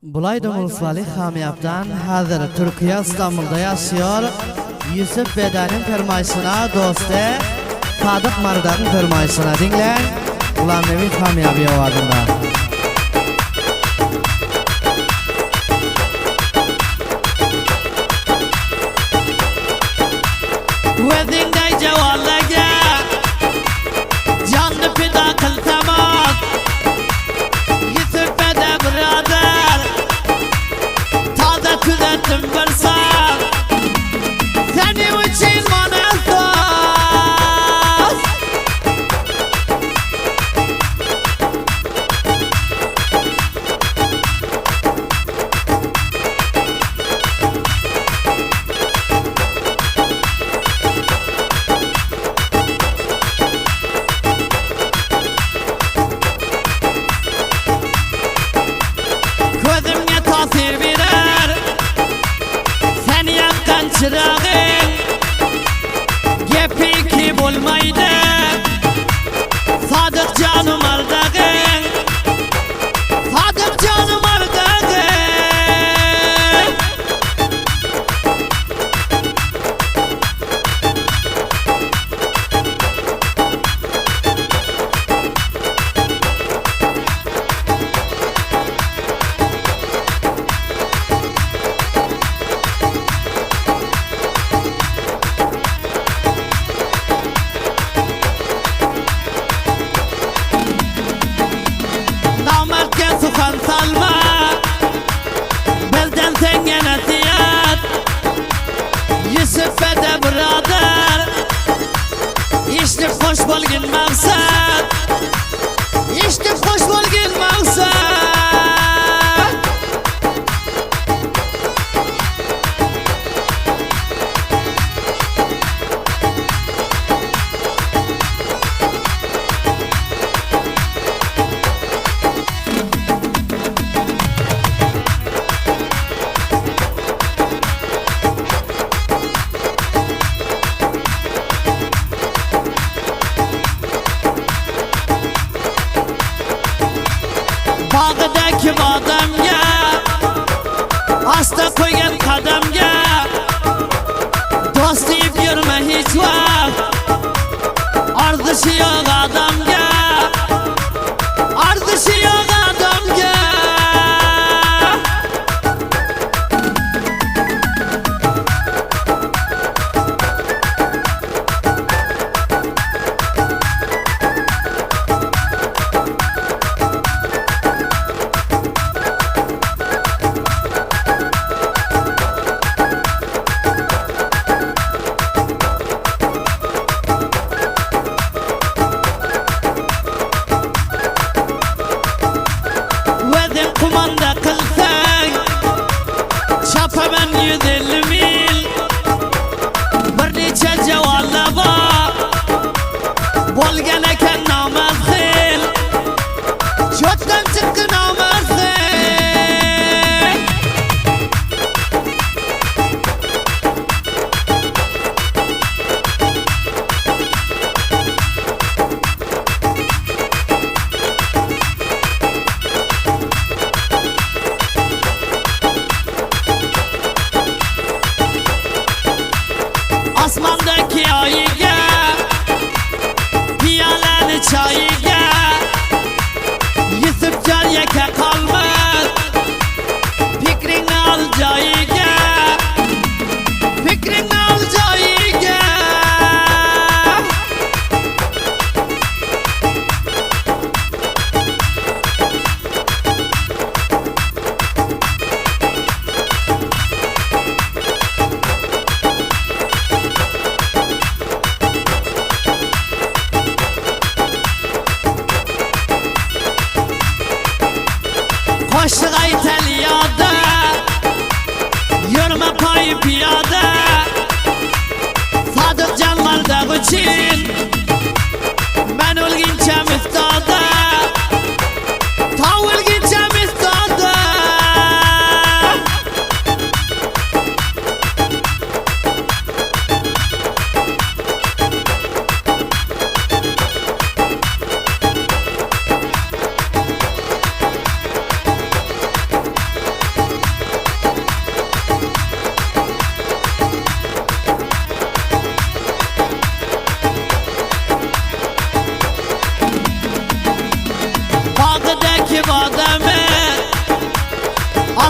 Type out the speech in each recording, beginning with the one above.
Bulaydım Ulusali Xaməyab'dan hazır Türkiye İstanbul'da yaşıyor. Yusuf Beden'in fermayışına dostu Sadık Mardan'ın fermayışına dinleyin. Ulan Nevi Xaməyab'ı avazında. Vezinde cevallaga canlı fida kıltamaz Yusuf Beden birader taze tüzetim versem senin için manasız Gözümge tasir verer sen yakkan çırağın Gepi ki bulmaydı Sadık canım ardağın Sadık canım ardağın Sukan salma Belden senge nasihat Yusuf Beden birader İşte hoş bolgin maksat İşte hoş bolgin maksat Bağdaki badamga Asta koygan qadamga Dost deyip yurma hiç vaqt Ardışı yo'q adamga Ardışı yo'q adamga Vezin kumanda kılsan Çapaman 150 mil Bir neçe cevalla var Bolgan eken namazg'il Jotdan chiqqi namazg'il Osmondaki oyiga Piyolani choyiga Yusuf jon yaka qolmas Fikringni ol joyiga Fikringni ol joyiga Qo'shiq aytaliyoda Yurma poyi piyoda Sadık canlarda uchun Men o'lguncha mistoda Ta o'lguncha mistoda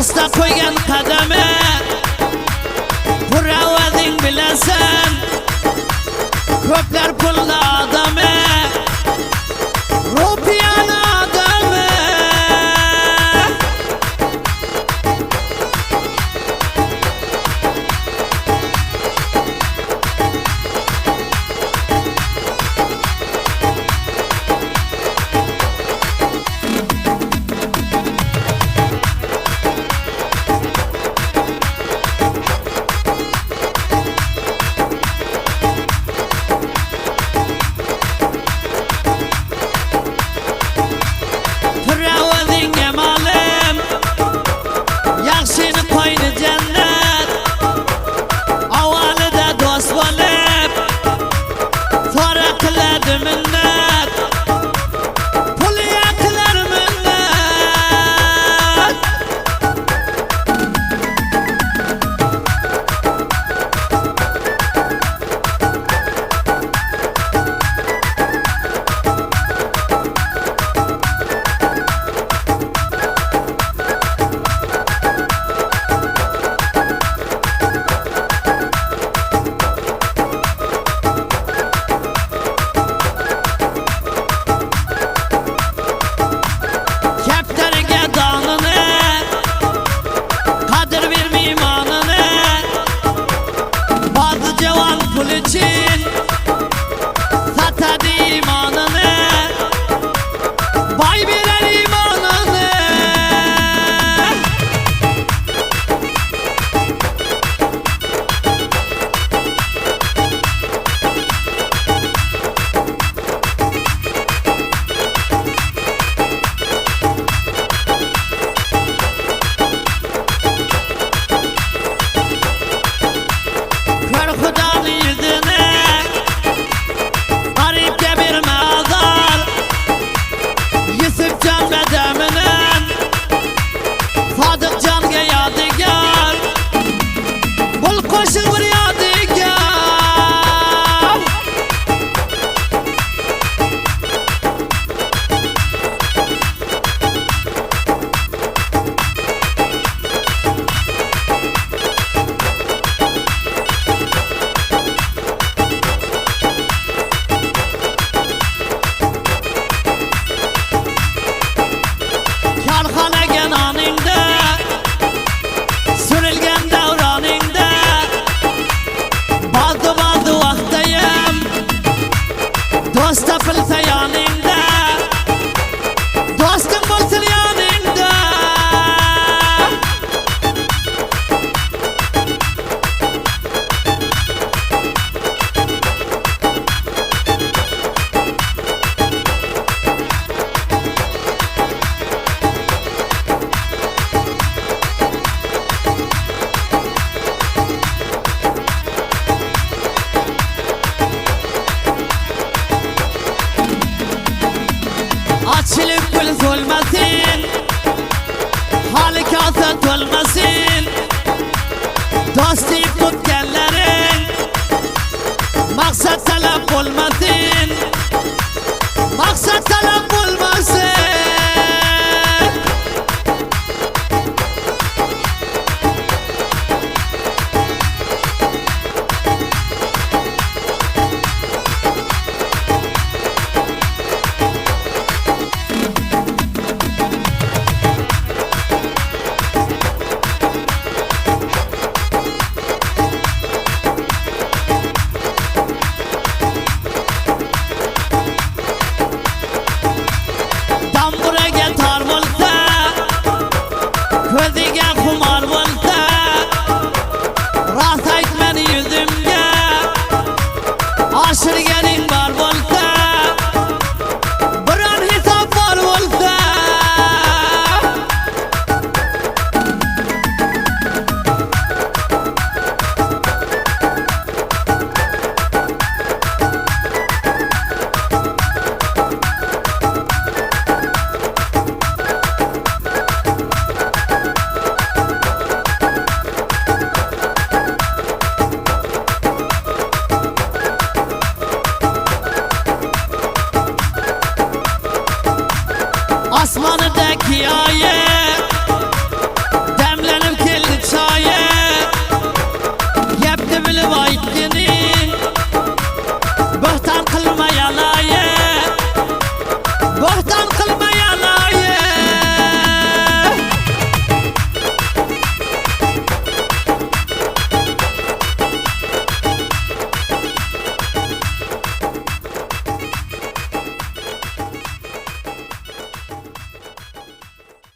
Asta koygan qadami Buravading bilasan Ko'plar pulli odami Rupiyani odami Açılıp gül solmasın Hali kasat olmasın Dost tutkenlerin Maksat talep olmasın Maksat talep olmasın Aşırgenin var volta Buran hitap var volta Asmanıdaki ayet Dem yapma yalan